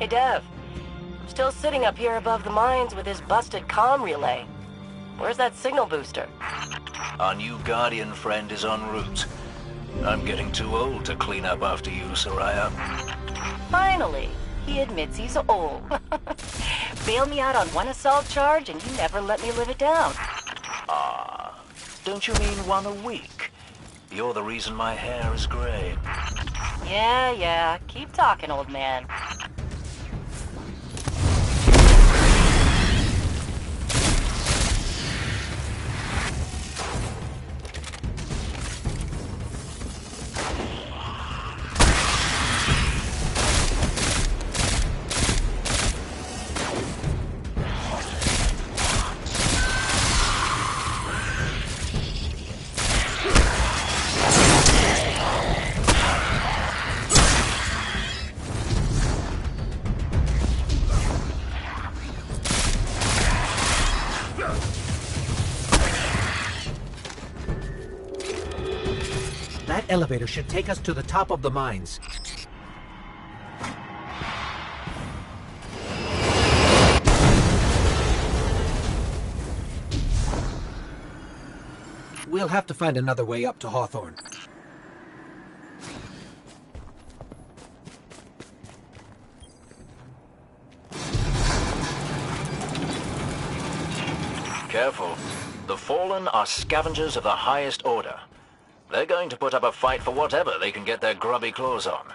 Hey, Dev. I'm still sitting up here above the mines with this busted comm relay. Where's that signal booster? Our new Guardian friend is en route. I'm getting too old to clean up after you, Soraya. Finally, he admits he's old. Bail me out on one assault charge and you never let me live it down. Don't you mean one a week? You're the reason my hair is gray. Yeah. Keep talking, old man. That elevator should take us to the top of the mines. We'll have to find another way up to Hawthorne. Careful. The Fallen are scavengers of the highest order. They're going to put up a fight for whatever they can get their grubby claws on.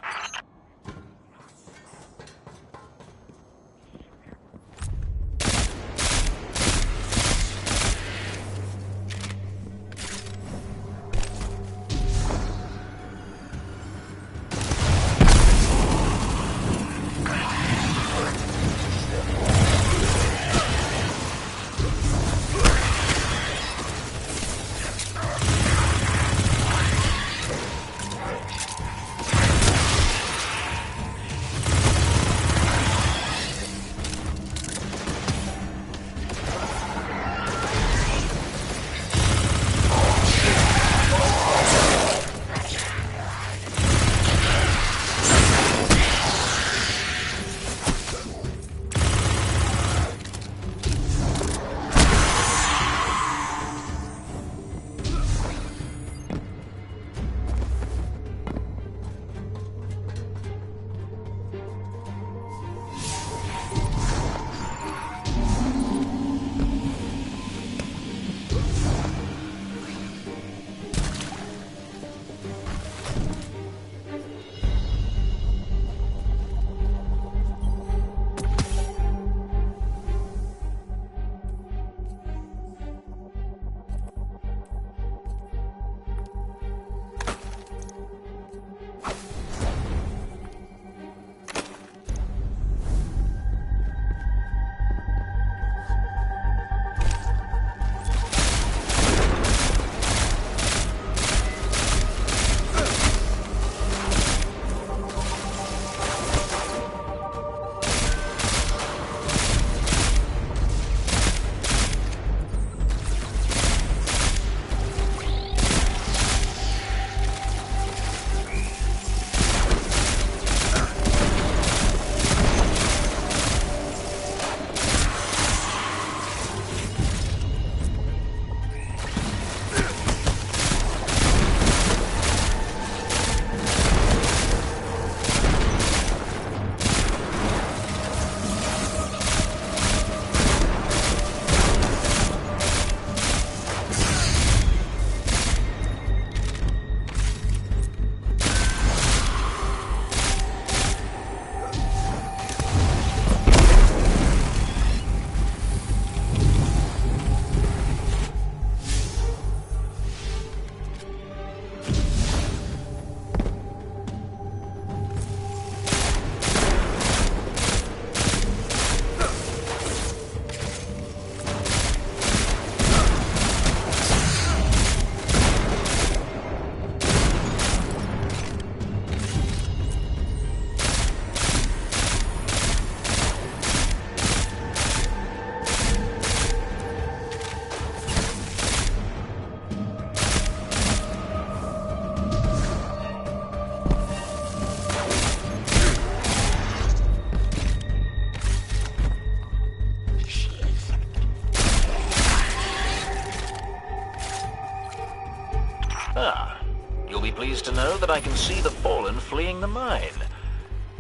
Ah, you'll be pleased to know that I can see the Fallen fleeing the mine.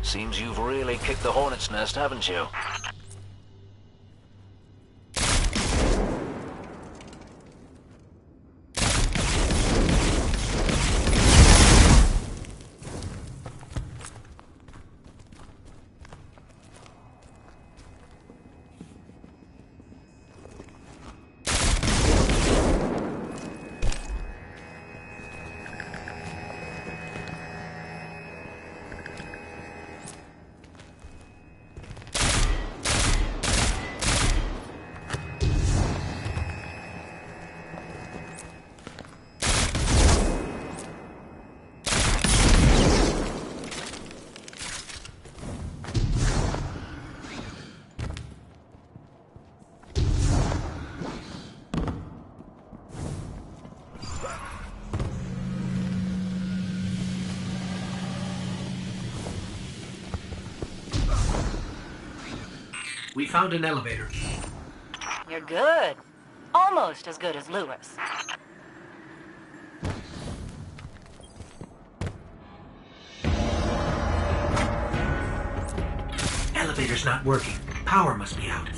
Seems you've really kicked the hornet's nest, haven't you? We found an elevator. You're good. Almost as good as Lewis. Elevator's not working. Power must be out.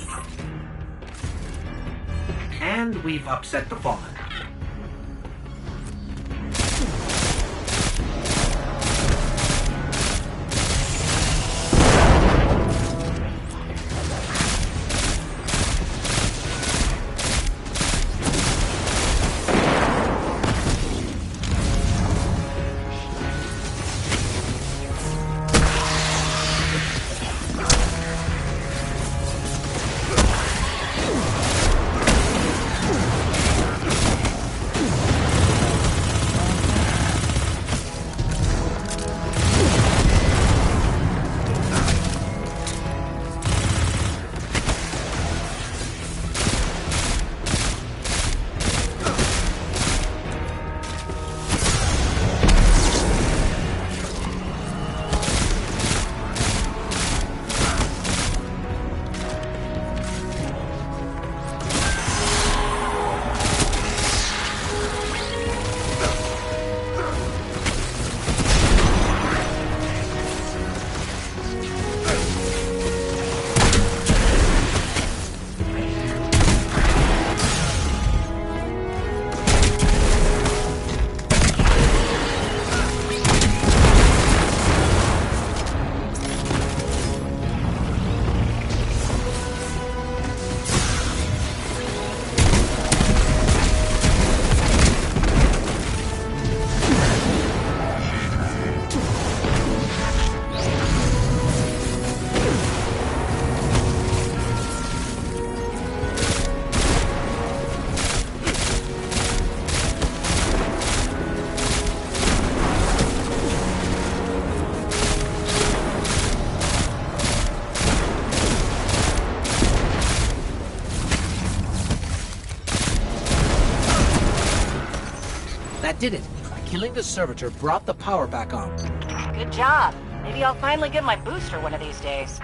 And we've upset the Fallen. That did it. Killing the servitor brought the power back on. Good job. Maybe I'll finally get my booster one of these days.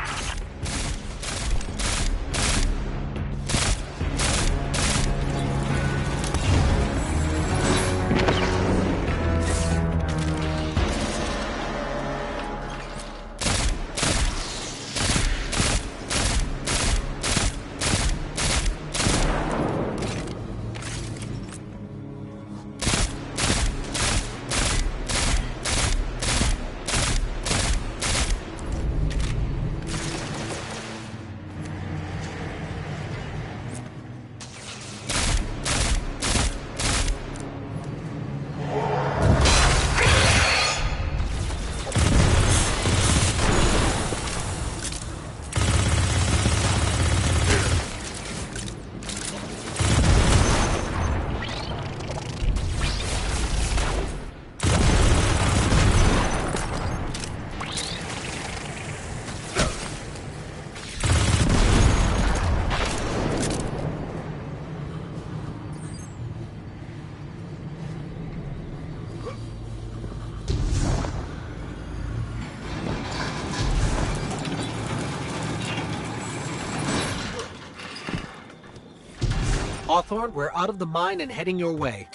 Hawthorne, we're out of the mine and heading your way.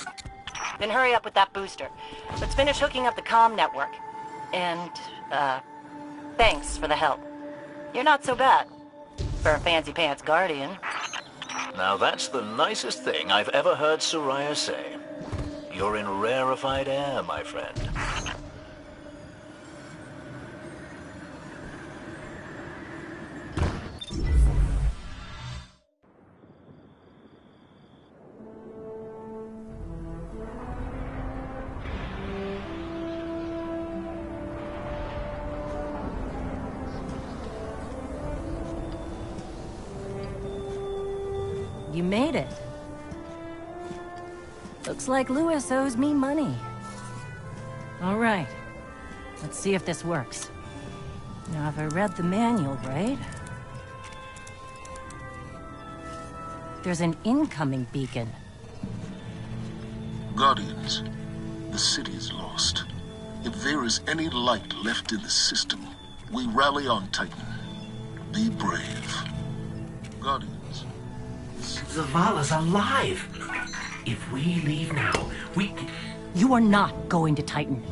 Then hurry up with that booster. Let's finish hooking up the comm network. And, thanks for the help. You're not so bad. For a fancy pants guardian. Now that's the nicest thing I've ever heard Soraya say. You're in rarefied air, my friend. You made it. Looks like Lewis owes me money. All right. Let's see if this works. Now, if I read the manual right... There's an incoming beacon. Guardians, the city is lost. If there is any light left in the system, we rally on Titan. Be brave. Guardians. Zavala's alive! If we leave now, we can... You are not going to Titan.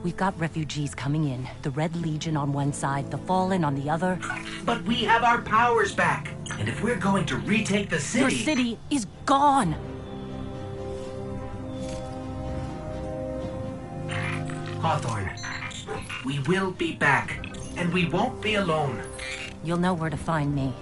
We've got refugees coming in. The Red Legion on one side, the Fallen on the other. But we have our powers back. And if we're going to retake the city... Your city is gone! Hawthorne, we will be back. And we won't be alone. You'll know where to find me.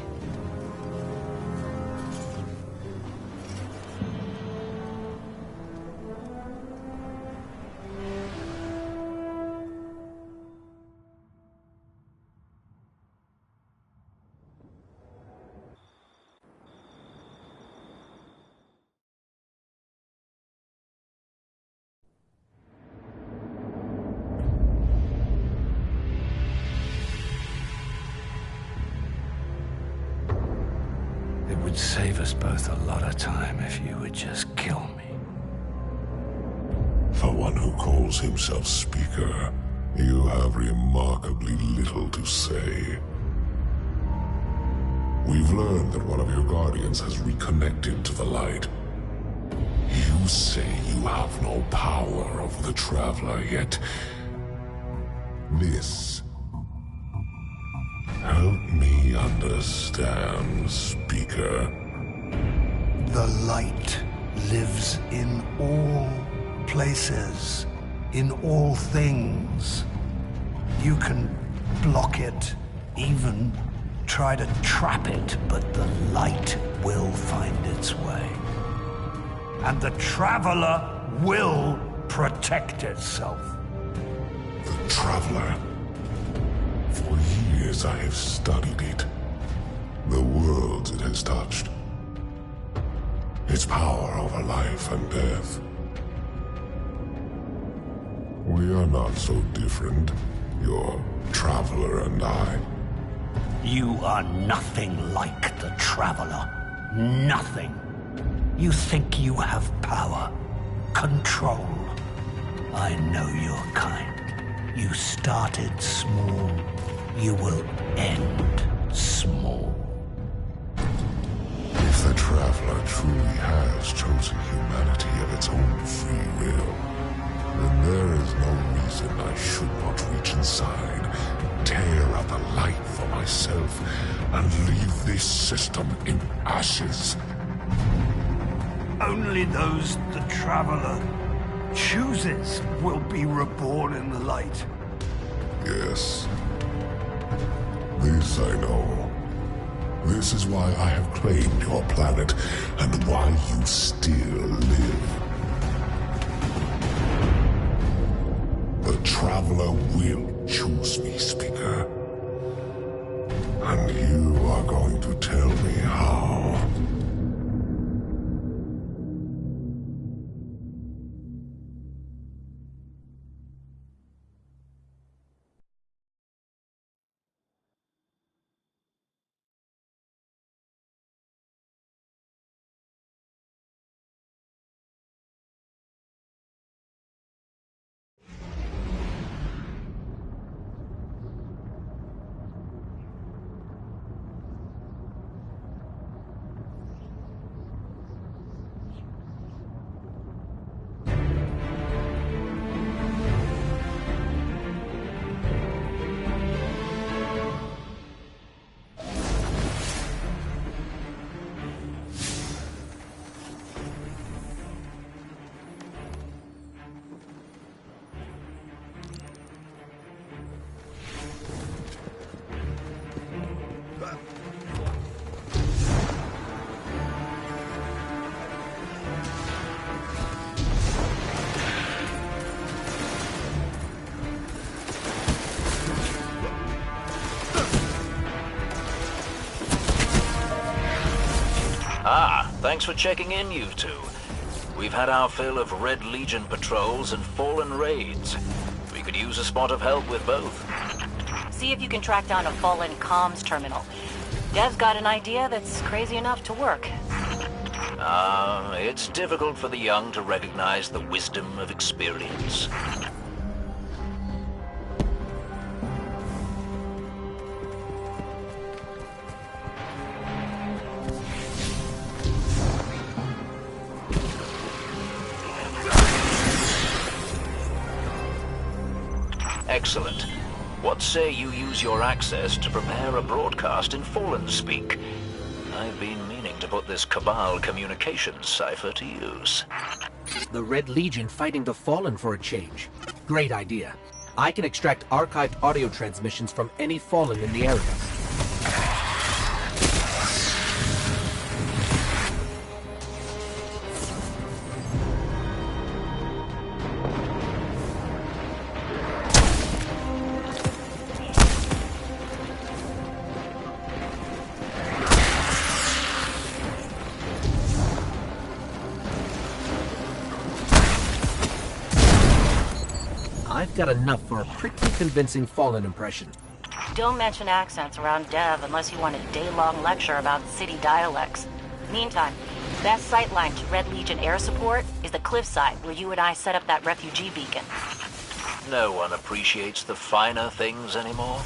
It would save us both a lot of time if you would just kill me. For one who calls himself Speaker, you have remarkably little to say. We've learned that one of your guardians has reconnected to the light. You say you have no power over the Traveler, yet... This... Help me understand, Speaker. The light lives in all places, in all things. You can block it, even try to trap it, but the light will find its way. And the Traveler will protect itself. The Traveler. For years I have studied it. The worlds it has touched. Its power over life and death. We are not so different, your Traveler and I. You are nothing like the Traveler. Nothing. You think you have power, control. I know your kind. You started small. You will end small. If the Traveler truly has chosen humanity of its own free will, then there is no reason I should not reach inside, tear out the light for myself, and leave this system in ashes. Only those the Traveler chooses will be reborn in the light. Yes. This I know. This is why I have claimed your planet, and why you still live. The Traveler will choose me, Speaker. And you are going to tell me how. Ah, thanks for checking in, you two. We've had our fill of Red Legion patrols and Fallen raids. We could use a spot of help with both. See if you can track down a Fallen comms terminal. Dev's got an idea that's crazy enough to work. It's difficult for the young to recognize the wisdom of experience. Excellent. What say you use your access to prepare a broadcast in Fallen speak? I've been meaning to put this Cabal communications cipher to use. The Red Legion fighting the Fallen for a change. Great idea. I can extract archived audio transmissions from any Fallen in the area. I've got enough for a pretty convincing Fallen impression. Don't mention accents around Dev unless you want a day-long lecture about city dialects. Meantime, best sightline to Red Legion air support is the cliffside where you and I set up that refugee beacon. No one appreciates the finer things anymore.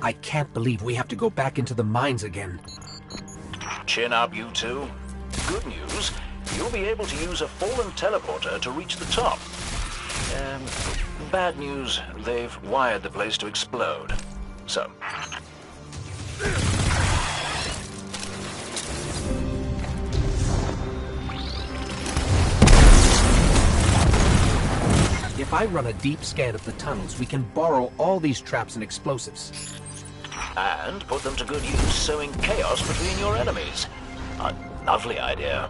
I can't believe we have to go back into the mines again. Chin up, you two. Good news, you'll be able to use a Fallen teleporter to reach the top. Bad news, they've wired the place to explode. So... If I run a deep scan of the tunnels, we can borrow all these traps and explosives. And put them to good use sowing chaos between your enemies. A lovely idea.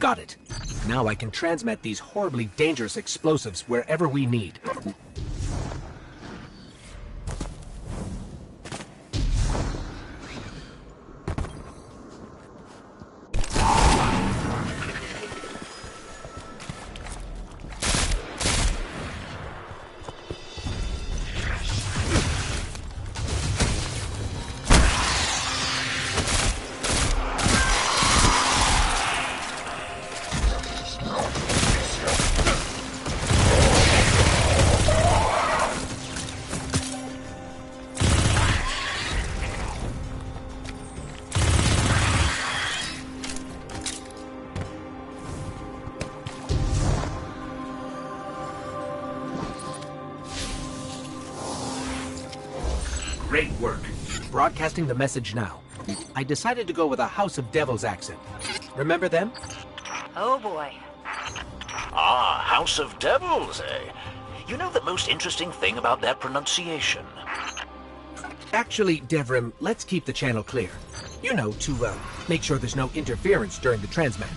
Got it. Now I can transmit these horribly dangerous explosives wherever we need. Great work. Broadcasting the message now. I decided to go with a House of Devils accent. Remember them? Oh boy. Ah, House of Devils, eh? You know the most interesting thing about their pronunciation? Actually, Devrim, let's keep the channel clear. You know, to make sure there's no interference during the transmat.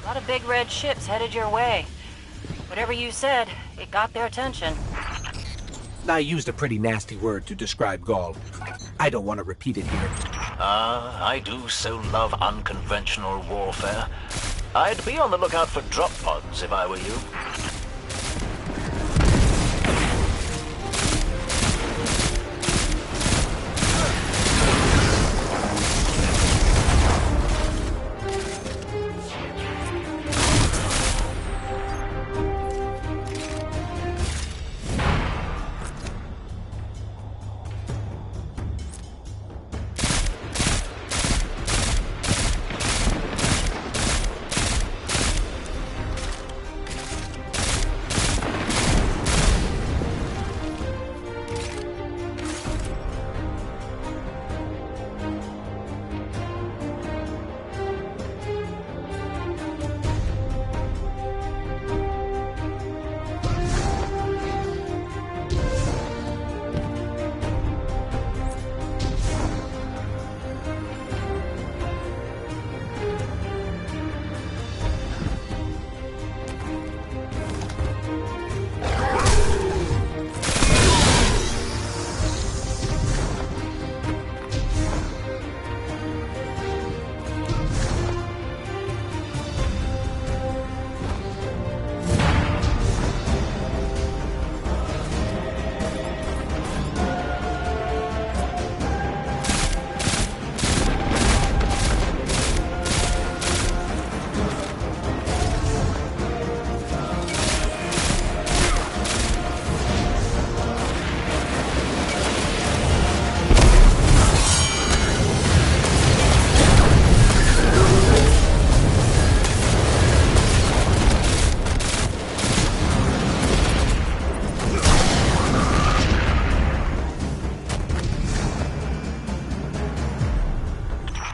A lot of big red ships headed your way. Whatever you said, it got their attention. I used a pretty nasty word to describe Gaul. I don't want to repeat it here. I do so love unconventional warfare. I'd be on the lookout for drop pods if I were you.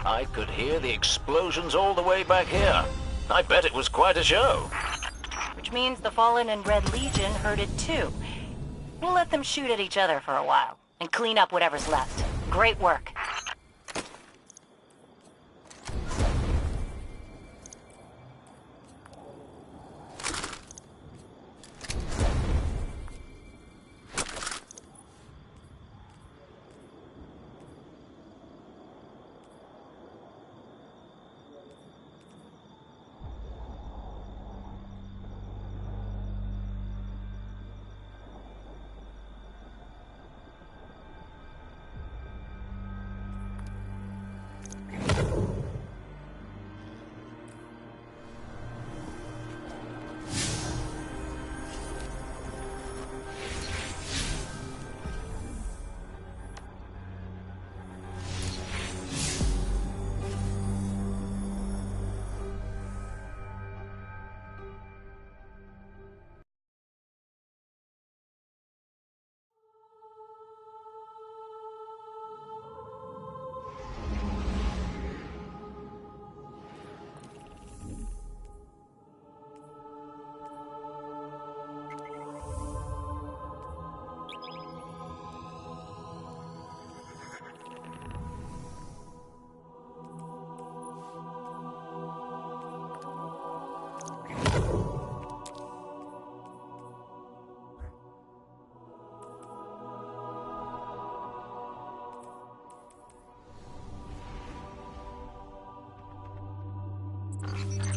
I could hear the explosions all the way back here. I bet it was quite a show. Which means the Fallen and Red Legion heard it too. We'll let them shoot at each other for a while, and clean up whatever's left. Great work.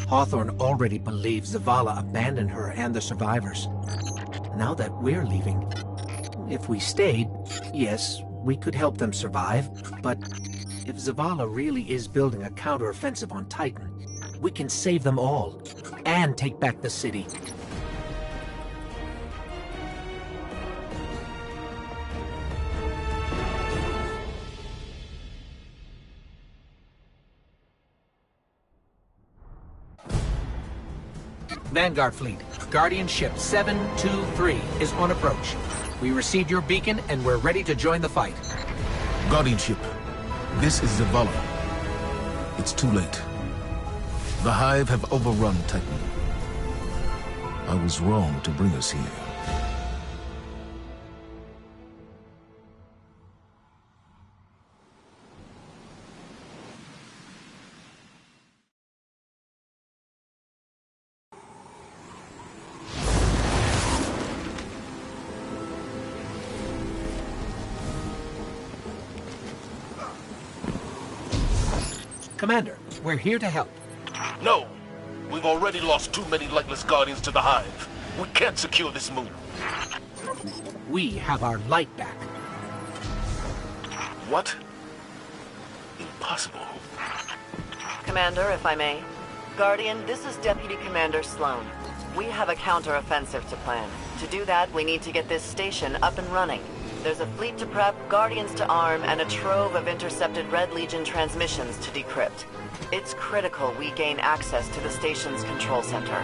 Hawthorne already believes Zavala abandoned her and the survivors. Now that we're leaving, if we stayed, yes, we could help them survive, but if Zavala really is building a counteroffensive on Titan, we can save them all, and take back the city. Vanguard Fleet, Guardian Ship 723 is on approach. We received your beacon and we're ready to join the fight. Guardian Ship, this is Zavala. It's too late. The Hive have overrun Titan. I was wrong to bring us here. Commander, we're here to help. No! We've already lost too many lightless Guardians to the Hive. We can't secure this move. We have our light back. What? Impossible. Commander, if I may. Guardian, this is Deputy Commander Sloan. We have a counter-offensive to plan. To do that, we need to get this station up and running. There's a fleet to prep, Guardians to arm, and a trove of intercepted Red Legion transmissions to decrypt. It's critical we gain access to the station's control center.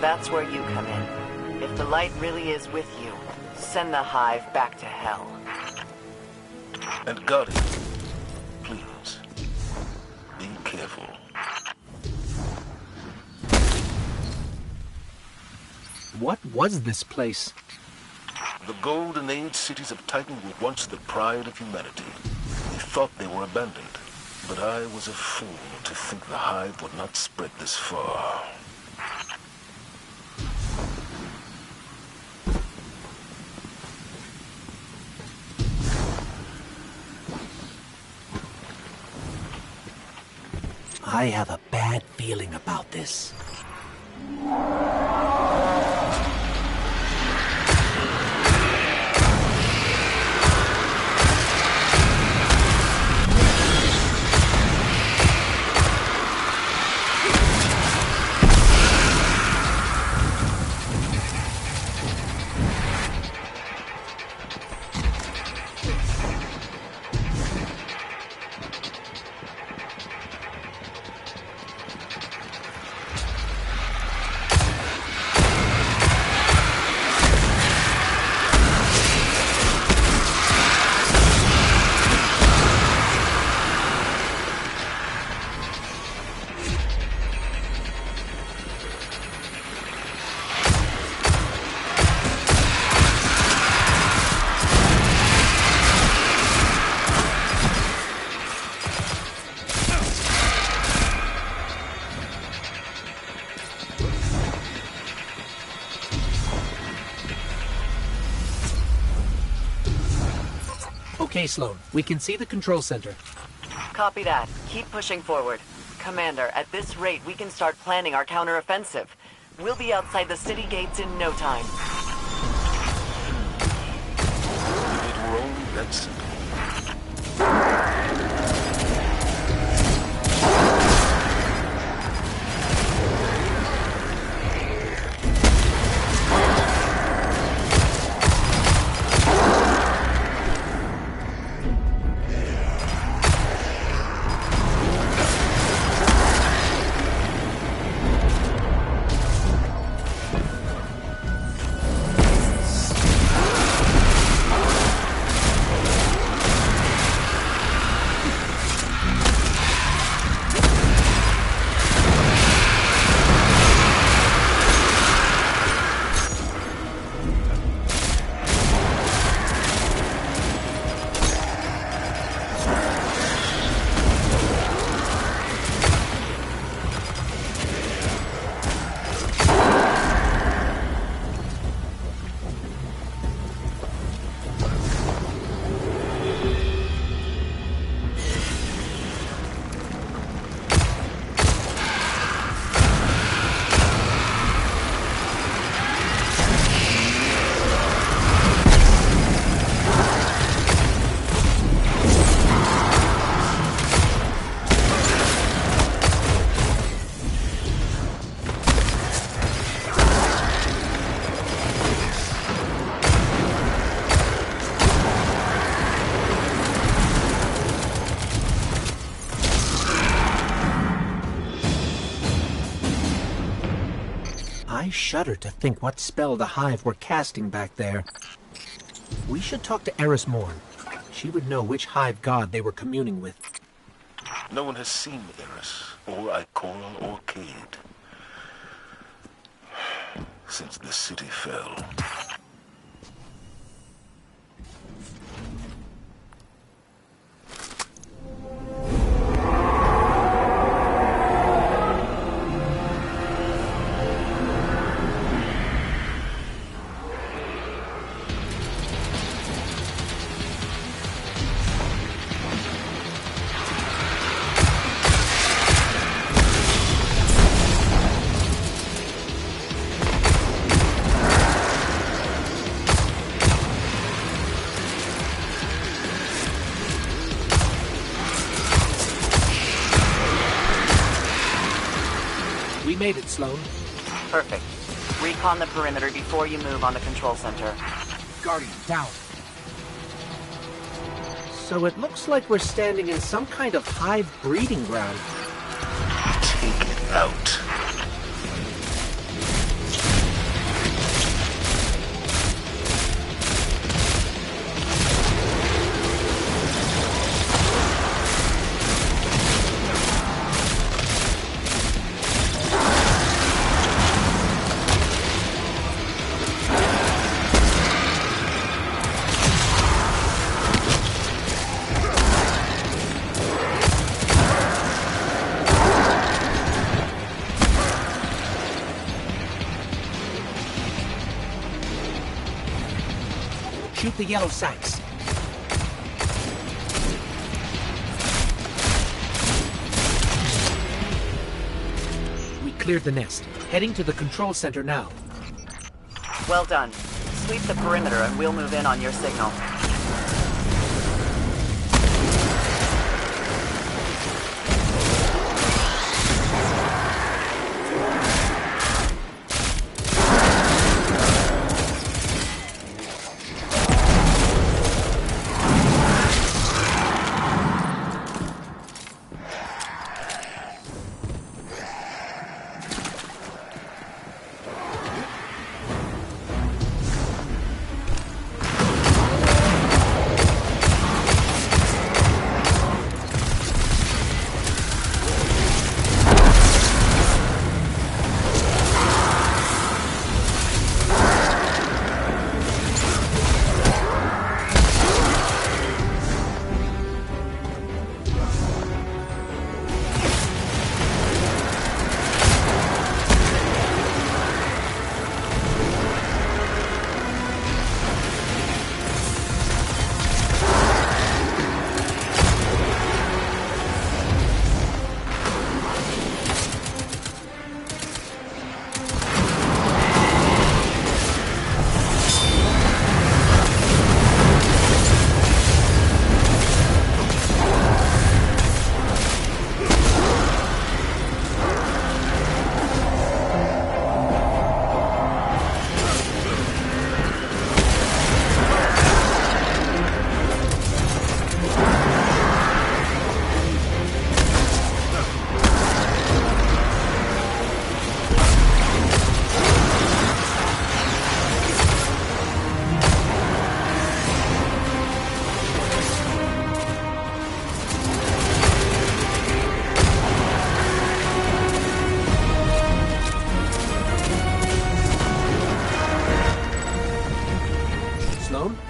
That's where you come in. If the light really is with you, send the Hive back to hell. And Guardian, please, be careful. What was this place? The Golden Age cities of Titan were once the pride of humanity. We thought they were abandoned, but I was a fool to think the Hive would not spread this far. I have a bad feeling about this. Okay, Sloan. We can see the control center. Copy that. Keep pushing forward. Commander, at this rate, we can start planning our counteroffensive. We'll be outside the city gates in no time. It were only that simple. shudder to think what spell the Hive were casting back there. We should talk to Eris Morn. She would know which Hive god they were communing with. No one has seen Eris, or Ikora, or Cade since the city fell. We made it, Sloan. Perfect. Recon the perimeter before you move on the control center. Guardian, down. So it looks like we're standing in some kind of Hive breeding ground. Take it out. Shoot the yellow sacks. We cleared the nest. Heading to the control center now. Well done. Sweep the perimeter and we'll move in on your signal.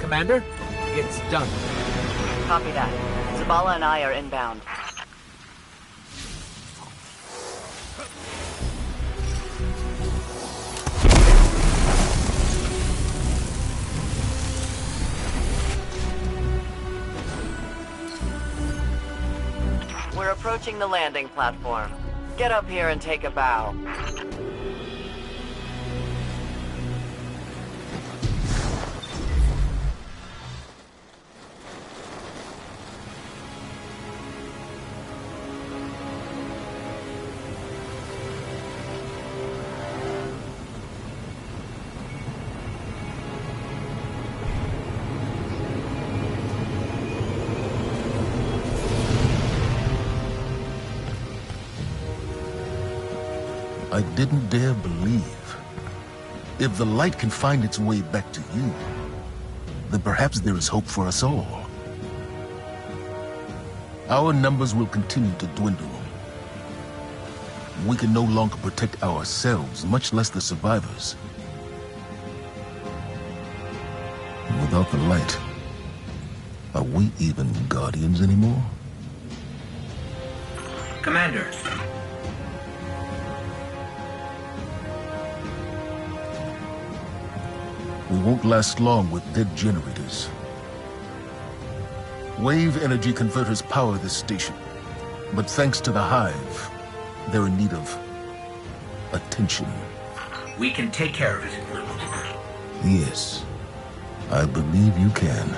Commander, it's done. Copy that. Zavala and I are inbound. We're approaching the landing platform. Get up here and take a bow. I didn't dare believe If the light can find its way back to you, then perhaps there is hope for us all. Our numbers will continue to dwindle. We can no longer protect ourselves, much less the survivors. And without the light, are we even Guardians anymore? Commander. We won't last long with dead generators. Wave energy converters power this station, but thanks to the Hive, they're in need of attention. We can take care of it. Yes, I believe you can.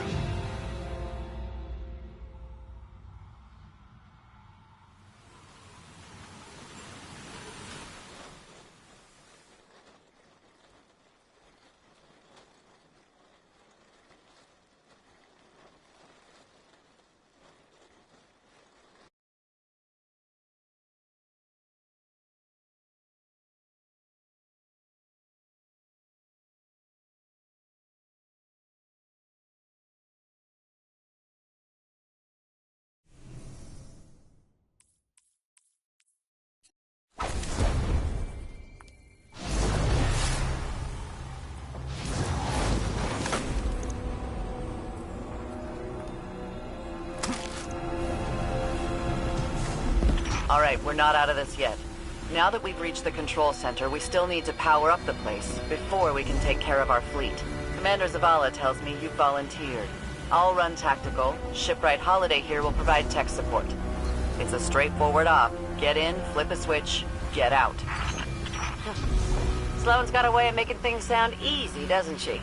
Alright, we're not out of this yet. Now that we've reached the control center, we still need to power up the place before we can take care of our fleet. Commander Zavala tells me you've volunteered. I'll run tactical. Shipwright Holiday here will provide tech support. It's a straightforward op. Get in, flip a switch, get out. Sloane's got a way of making things sound easy, doesn't she?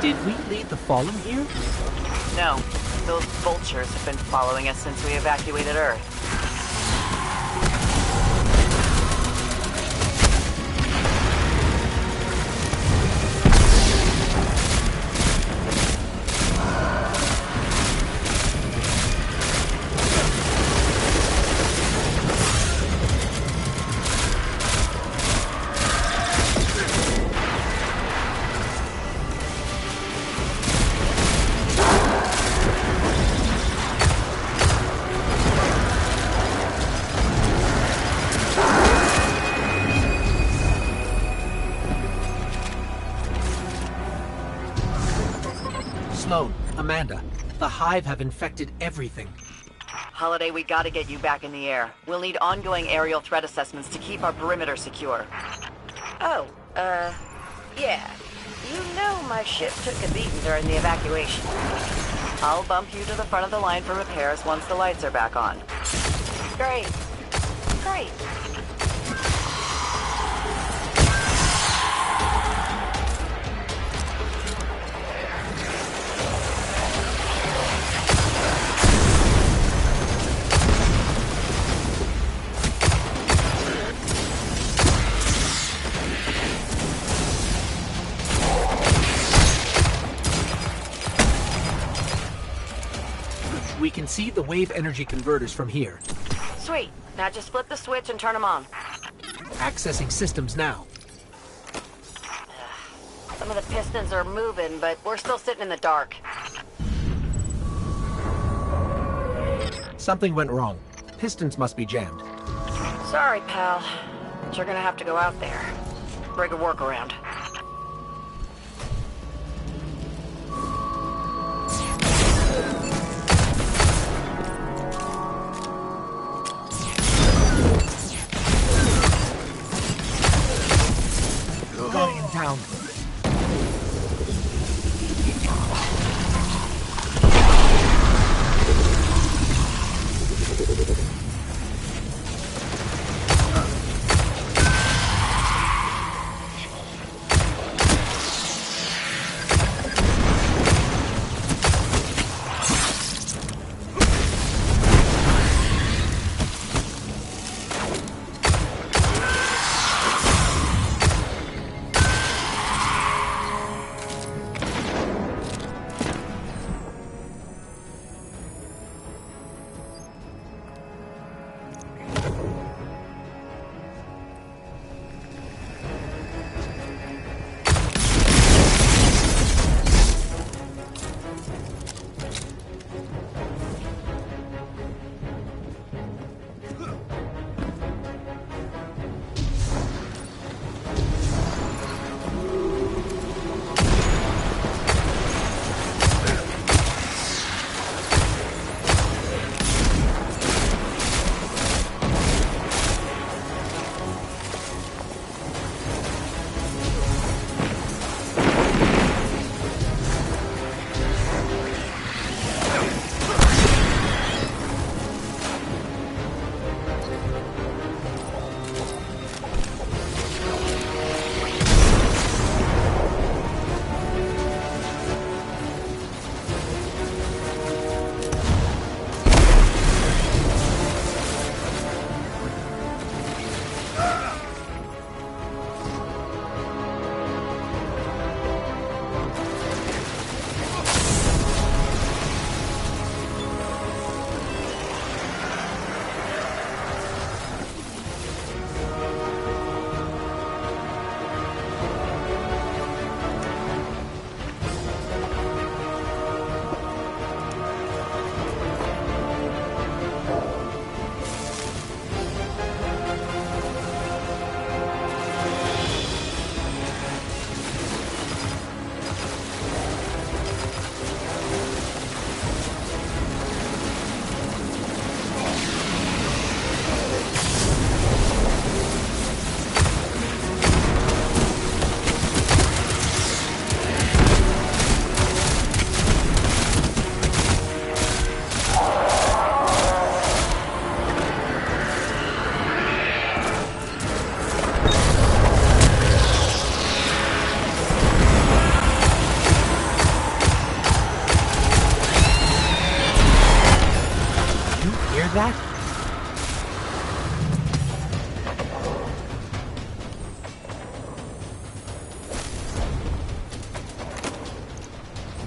Did we lead the Fallen here? No. Those vultures have been following us since we evacuated Earth. Sloane, Amanda, the Hive have infected everything. Holiday, we gotta get you back in the air. We'll need ongoing aerial threat assessments to keep our perimeter secure. Oh, yeah. You know my ship took a beating during the evacuation. I'll bump you to the front of the line for repairs once the lights are back on. Great. Great. We can see the wave energy converters from here. Sweet. Now just flip the switch and turn them on. Accessing systems now. Some of the pistons are moving, but we're still sitting in the dark. Something went wrong. Pistons must be jammed. Sorry, pal. But you're gonna have to go out there. Break a workaround. Guardian down.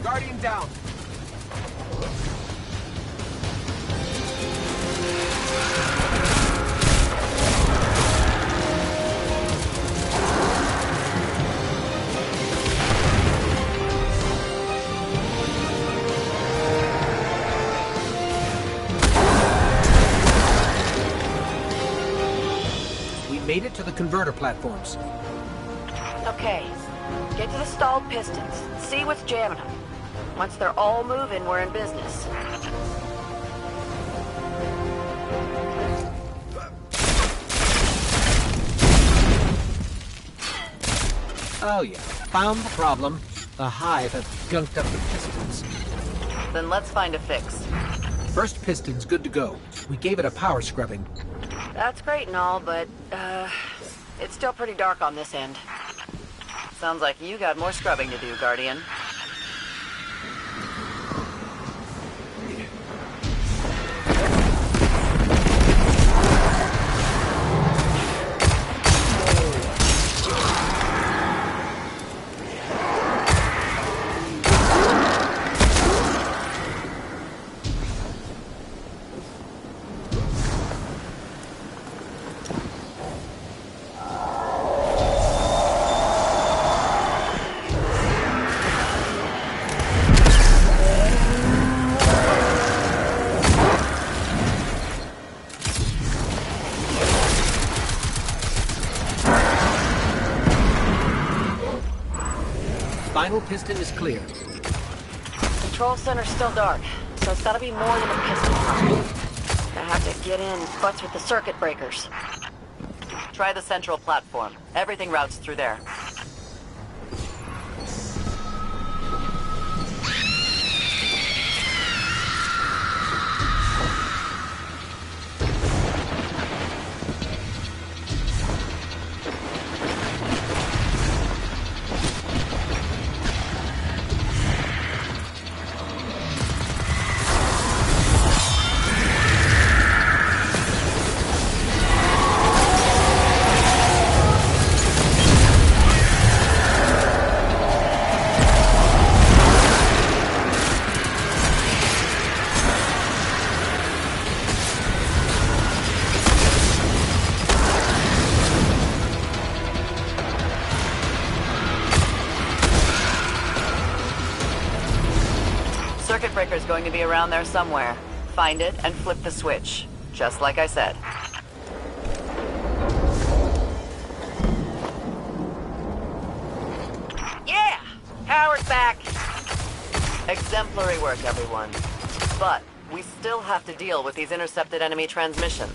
Guardian down. We made it to the converter platforms. Okay. Get to the stalled pistons. See what's jamming them. Once they're all moving, we're in business. Oh yeah, found the problem. The Hive have gunked up the pistons. Then let's find a fix. First piston's good to go. We gave it a power scrubbing. That's great and all, but, it's still pretty dark on this end. Sounds like you got more scrubbing to do, Guardian. Final piston is clear. Control center's still dark, so it's gotta be more than a piston pump. I have to get in butts with the circuit breakers. Try the central platform. Everything routes through there. Circuit breaker's going to be around there somewhere. Find it and flip the switch. Just like I said. Yeah! Power's back! Exemplary work, everyone. But we still have to deal with these intercepted enemy transmissions.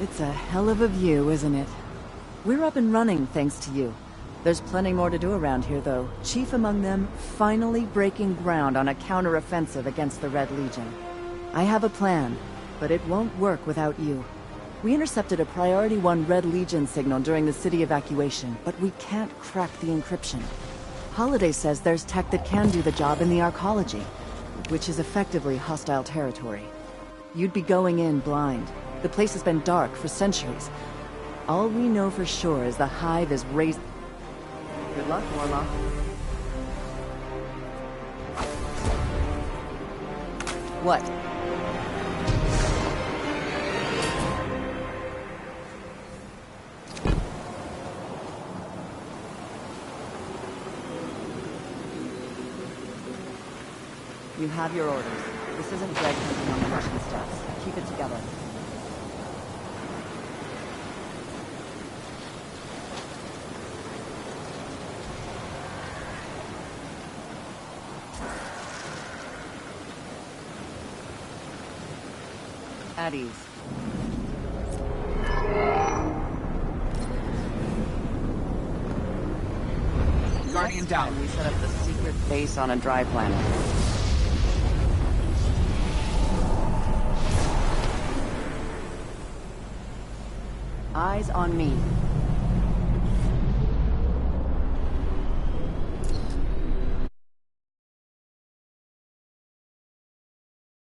It's a hell of a view, isn't it? We're up and running thanks to you. There's plenty more to do around here, though. Chief among them, finally breaking ground on a counter-offensive against the Red Legion. I have a plan, but it won't work without you. We intercepted a Priority 1 Red Legion signal during the city evacuation, but we can't crack the encryption. Holiday says there's tech that can do the job in the arcology, which is effectively hostile territory. You'd be going in blind. The place has been dark for centuries. All we know for sure is the Hive is raised... Good luck, Warlock. What? You have your orders. This isn't Greg hunting on the Russian steps. Keep it together. At ease. Guardian down. We set up the secret base on a dry planet. Eyes on me.